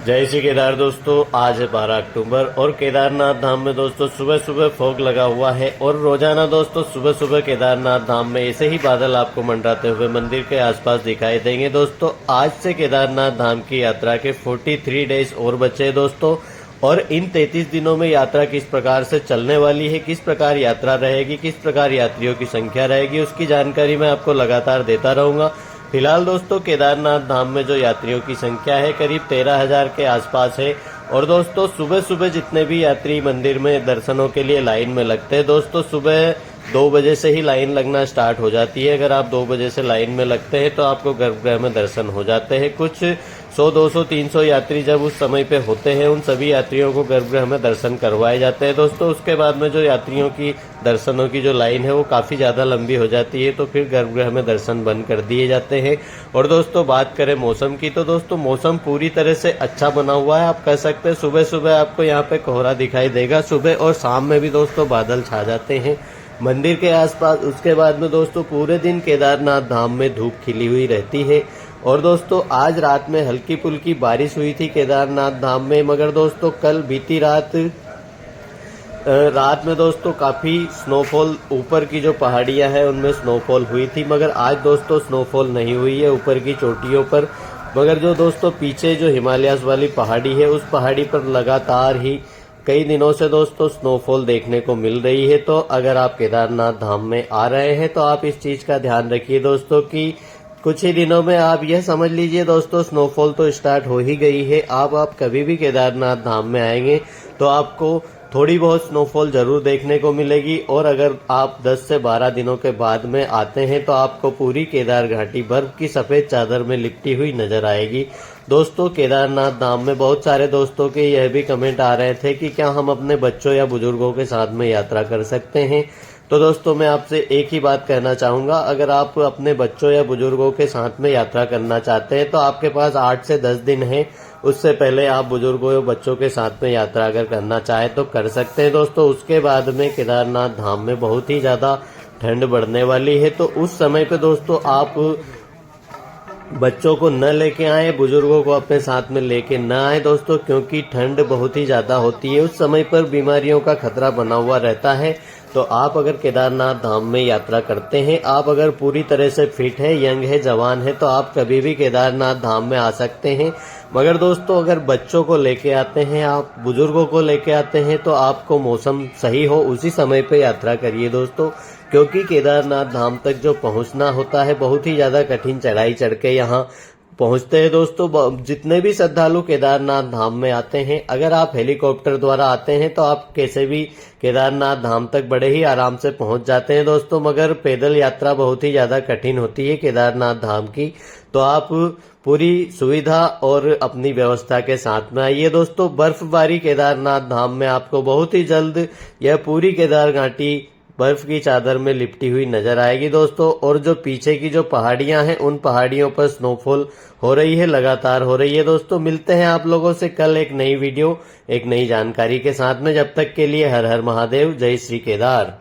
जय श्री केदार दोस्तों, आज है 12 अक्टूबर और केदारनाथ धाम में दोस्तों सुबह सुबह फॉग लगा हुआ है और रोजाना दोस्तों सुबह सुबह केदारनाथ धाम में ऐसे ही बादल आपको मंडराते हुए मंदिर के आसपास दिखाई देंगे। दोस्तों आज से केदारनाथ धाम की यात्रा के 43 डेज और बचे हैं दोस्तों, और इन 33 दिनों में यात्रा किस प्रकार से चलने वाली है, किस प्रकार यात्रा रहेगी, किस प्रकार यात्रियों की संख्या रहेगी, उसकी जानकारी मैं आपको लगातार देता रहूंगा। फिलहाल दोस्तों केदारनाथ धाम में जो यात्रियों की संख्या है करीब 13,000 के आसपास है। और दोस्तों सुबह सुबह जितने भी यात्री मंदिर में दर्शनों के लिए लाइन में लगते हैं, दोस्तों सुबह 2 बजे से ही लाइन लगना स्टार्ट हो जाती है। अगर आप 2 बजे से लाइन में लगते हैं तो आपको गर्भगृह में दर्शन हो जाते हैं। कुछ 100, 200, 300 यात्री जब उस समय पे होते हैं, उन सभी यात्रियों को गर्भगृह में दर्शन करवाए जाते हैं। दोस्तों उसके बाद में जो यात्रियों की दर्शनों की जो लाइन है वो काफी ज्यादा लंबी हो जाती है, तो फिर गर्भगृह में दर्शन बंद कर दिए जाते हैं। और दोस्तों बात करें मौसम की, तो दोस्तों मौसम पूरी तरह से अच्छा बना हुआ है। आप कह सकते हैं सुबह सुबह आपको यहाँ पे कोहरा दिखाई देगा, सुबह और शाम में भी दोस्तों बादल छा जाते हैं मंदिर के आसपास। उसके बाद में दोस्तों पूरे दिन केदारनाथ धाम में धूप खिली हुई रहती है। और दोस्तों आज रात में हल्की फुल्की बारिश हुई थी केदारनाथ धाम में, मगर दोस्तों कल बीती रात में दोस्तों काफी स्नोफॉल, ऊपर की जो पहाड़ियां हैं उनमें स्नोफॉल हुई थी, मगर आज दोस्तों स्नोफॉल नहीं हुई है ऊपर की चोटियों पर। मगर जो दोस्तों पीछे जो हिमालयास वाली पहाड़ी है उस पहाड़ी पर लगातार ही कई दिनों से दोस्तों स्नोफॉल देखने को मिल रही है। तो अगर आप केदारनाथ धाम में आ रहे हैं तो आप इस चीज का ध्यान रखिए दोस्तों कि कुछ ही दिनों में आप यह समझ लीजिए दोस्तों स्नोफॉल तो स्टार्ट हो ही गई है। आप कभी भी केदारनाथ धाम में आएंगे तो आपको थोड़ी बहुत स्नोफॉल जरूर देखने को मिलेगी। और अगर आप 10 से 12 दिनों के बाद में आते हैं तो आपको पूरी केदार घाटी बर्फ की सफेद चादर में लिपटी हुई नजर आएगी। दोस्तों केदारनाथ धाम में बहुत सारे दोस्तों के यह भी कमेंट आ रहे थे कि क्या हम अपने बच्चों या बुजुर्गों के साथ में यात्रा कर सकते हैं। तो दोस्तों मैं आपसे एक ही बात कहना चाहूंगा, अगर आप अपने बच्चों या बुजुर्गों के साथ में यात्रा करना चाहते हैं तो आपके पास 8 से 10 दिन है। उससे पहले आप बुजुर्गों या बच्चों के साथ में यात्रा अगर करना चाहे तो कर सकते हैं दोस्तों। उसके बाद में केदारनाथ धाम में बहुत ही ज्यादा ठंड बढ़ने वाली है, तो उस समय पे दोस्तों आप बच्चों को न लेके आए, बुजुर्गों को अपने साथ में लेके न आए दोस्तों, क्योंकि ठंड बहुत ही ज्यादा होती है। उस समय पर बीमारियों का खतरा बना हुआ रहता है। तो आप अगर केदारनाथ धाम में यात्रा करते हैं, आप अगर पूरी तरह से फिट है, यंग है, जवान है, तो आप कभी भी केदारनाथ धाम में आ सकते हैं। मगर दोस्तों अगर बच्चों को लेके आते हैं, आप बुजुर्गों को लेके आते हैं, तो आपको मौसम सही हो उसी समय पे यात्रा करिए दोस्तों, क्योंकि केदारनाथ धाम तक जो पहुंचना होता है बहुत ही ज्यादा कठिन चढ़ाई चढ़ के यहाँ पहुंचते हैं दोस्तों। जितने भी श्रद्धालु केदारनाथ धाम में आते हैं, अगर आप हेलीकॉप्टर द्वारा आते हैं तो आप कैसे भी केदारनाथ धाम तक बड़े ही आराम से पहुंच जाते हैं दोस्तों। मगर पैदल यात्रा बहुत ही ज्यादा कठिन होती है केदारनाथ धाम की, तो आप पूरी सुविधा और अपनी व्यवस्था के साथ में आइए दोस्तों। बर्फबारी केदारनाथ धाम में आपको बहुत ही जल्द यह पूरी केदार घाटी बर्फ की चादर में लिपटी हुई नजर आएगी दोस्तों। और जो पीछे की जो पहाड़ियां हैं उन पहाड़ियों पर स्नोफॉल हो रही है, लगातार हो रही है दोस्तों। मिलते हैं आप लोगों से कल एक नई वीडियो, एक नई जानकारी के साथ में। जब तक के लिए हर हर महादेव, जय श्री केदार।